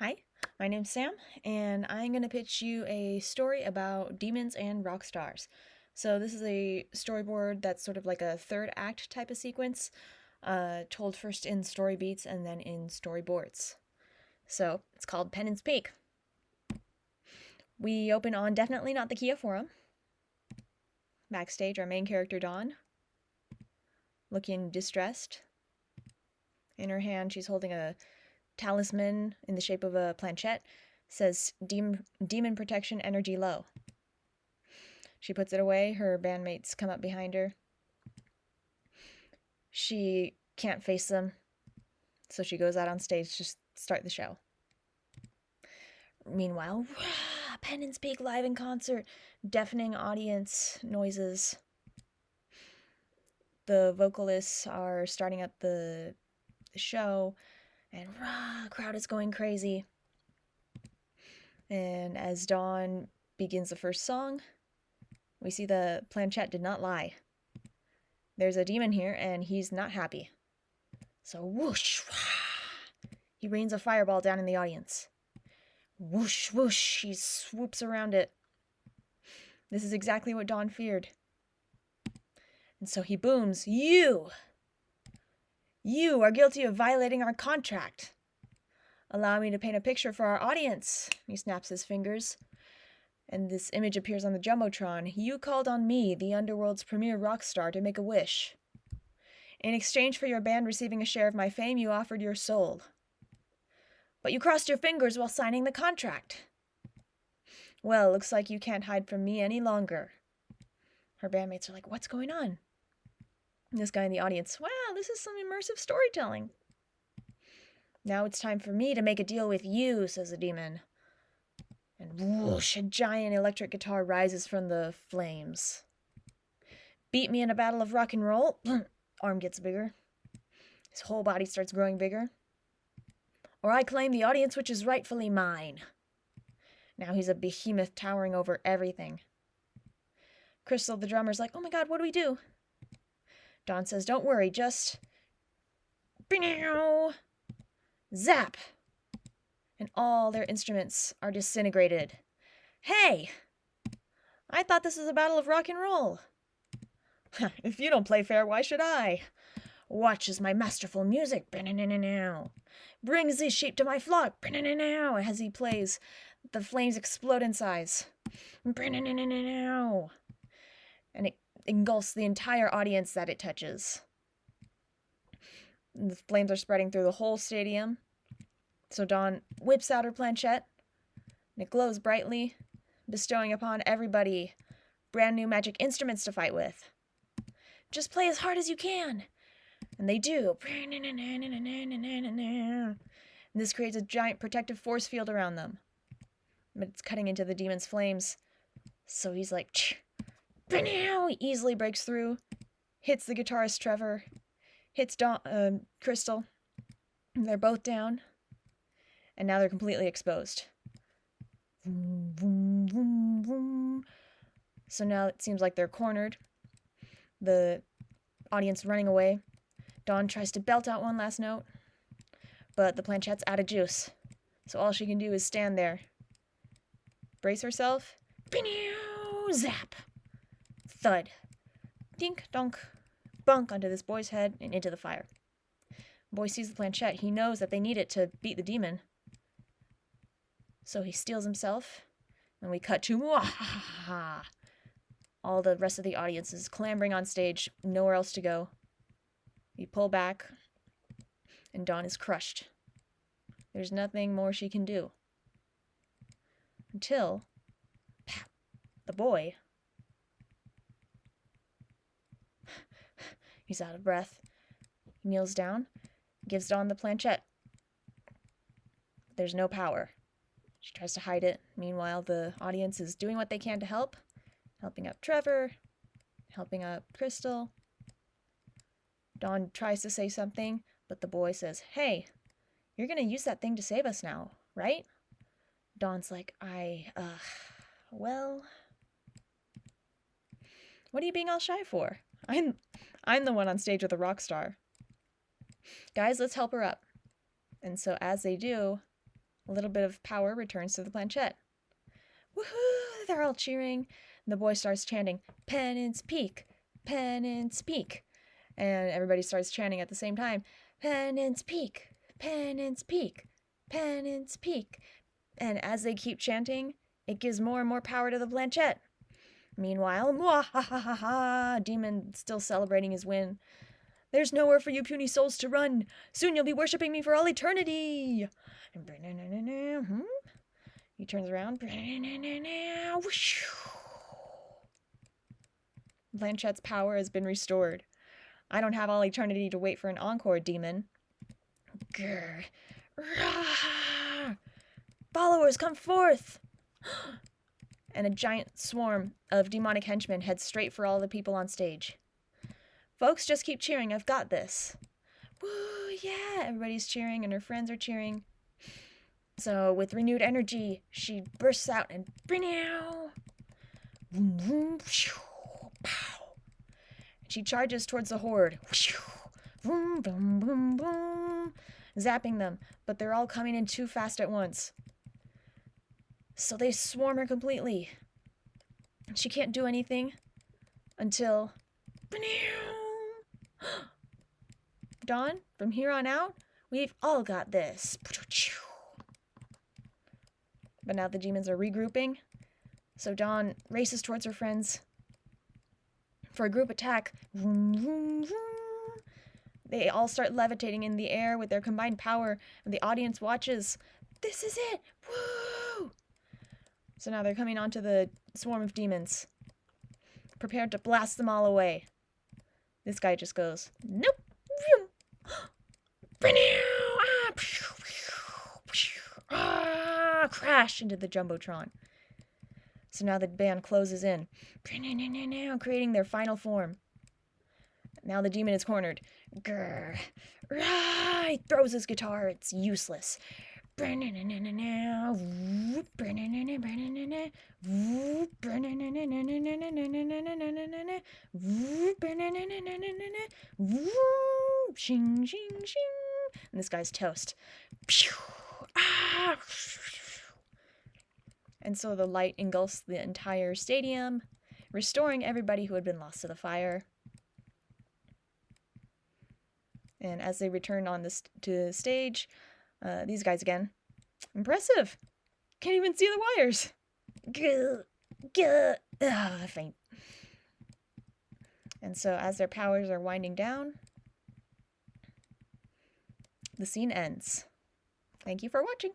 Hi, my name's Sam, and I'm going to pitch you a story about demons and rock stars. So, this is a storyboard that's sort of like a third act type of sequence, told first in story beats and then in storyboards. So, it's called Penance Peak. We open on Definitely Not the Kia Forum. Backstage, our main character, Dawn, looking distressed. In her hand, she's holding a talisman in the shape of a planchette. Says Demon Protection Energy Low. She puts it away. Her bandmates come up behind her. She can't face them, so she goes out on stage to start the show. Meanwhile, Penance Peak live in concert, deafening audience noises. The vocalists are starting up the show, and crowd is going crazy. And as Dawn begins the first song, we see the planchette did not lie. There's a demon here, and he's not happy. So whoosh, he rains a fireball down in the audience. Whoosh, whoosh, he swoops around it. This is exactly what Dawn feared. And so he booms, You are guilty of violating our contract. Allow me to paint a picture for our audience. He snaps his fingers, and this image appears on the Jumbotron. You called on me, the underworld's premier rock star, to make a wish. In exchange for your band receiving a share of my fame, you offered your soul. But you crossed your fingers while signing the contract. Well, looks like you can't hide from me any longer. Her bandmates are like, what's going on? And this guy in the audience, wow, this is some immersive storytelling. Now it's time for me to make a deal with you, says the demon. And whoosh, a giant electric guitar rises from the flames. Beat me in a battle of rock and roll. Arm gets bigger. His whole body starts growing bigger. Or I claim the audience which is rightfully mine. Now he's a behemoth towering over everything. Crystal, the drummer's like, oh my god, what do we do? Dawn says, don't worry, just... Zap! And all their instruments are disintegrated. Hey! I thought this was a battle of rock and roll. If you don't play fair, why should I? Watch as my masterful music brings this sheep to my flock. As he plays, the flames explode in size. And it engulfs the entire audience that it touches. And the flames are spreading through the whole stadium. So Dawn whips out her planchette, and it glows brightly, bestowing upon everybody brand new magic instruments to fight with. Just play as hard as you can. And they do. And this creates a giant protective force field around them. But it's cutting into the demon's flames. So he's like, he easily breaks through, hits the guitarist Trevor, hits Crystal. And they're both down. And now they're completely exposed. So now it seems like they're cornered. The audience running away. Dawn tries to belt out one last note, but the planchette's out of juice. So all she can do is stand there. Brace herself. Zap! Thud. Dink, donk. Bunk onto this boy's head and into the fire. The boy sees the planchette. He knows that they need it to beat the demon. So he steals himself, and we cut to all the rest of the audience is clambering on stage, nowhere else to go. We pull back, and Dawn is crushed. There's nothing more she can do. Until the boy, he's out of breath. He kneels down, gives Dawn the planchette. There's no power. She tries to hide it. Meanwhile, the audience is doing what they can to help. Helping up Trevor, helping up Crystal. Dawn tries to say something, but the boy says, hey, you're going to use that thing to save us now, right? Dawn's like, well, what are you being all shy for? I'm the one on stage with a rock star. Guys, let's help her up. And so as they do, A little bit of power returns to the planchette. Woohoo! They're all cheering. And the boy starts chanting, Penance Peak! Penance Peak! And everybody starts chanting at the same time, Penance Peak! Penance Peak! Penance Peak! And as they keep chanting, it gives more and more power to the planchette. Meanwhile, mwahahaha, Demon still celebrating his win. There's nowhere for you puny souls to run. Soon you'll be worshipping me for all eternity. He turns around. Planchette's power has been restored. I don't have all eternity to wait for an encore, Demon. Grr. Followers, come forth! And a giant swarm of demonic henchmen heads straight for all the people on stage. Folks, just keep cheering. I've got this. Woo, yeah! Everybody's cheering and her friends are cheering. So, with renewed energy, she bursts out and she charges towards the horde. Boom, boom, boom, boom, zapping them, but they're all coming in too fast at once. So they swarm her completely. She can't do anything until... Dawn, from here on out, we've all got this. But now the demons are regrouping, so Dawn races towards her friends for a group attack. They all start levitating in the air with their combined power, and the audience watches. This is it! Woo! So now they're coming onto the swarm of demons, prepared to blast them all away. This guy just goes, nope! Crash into the Jumbotron. So now the band closes in, creating their final form. Now the demon is cornered. Grr. He throws his guitar. It's useless. And this guy's toast. And so the light engulfs the entire stadium, restoring everybody who had been lost to the fire. And as they return to the stage, these guys again. Impressive! Can't even see the wires! I faint. And so as their powers are winding down, the scene ends. Thank you for watching.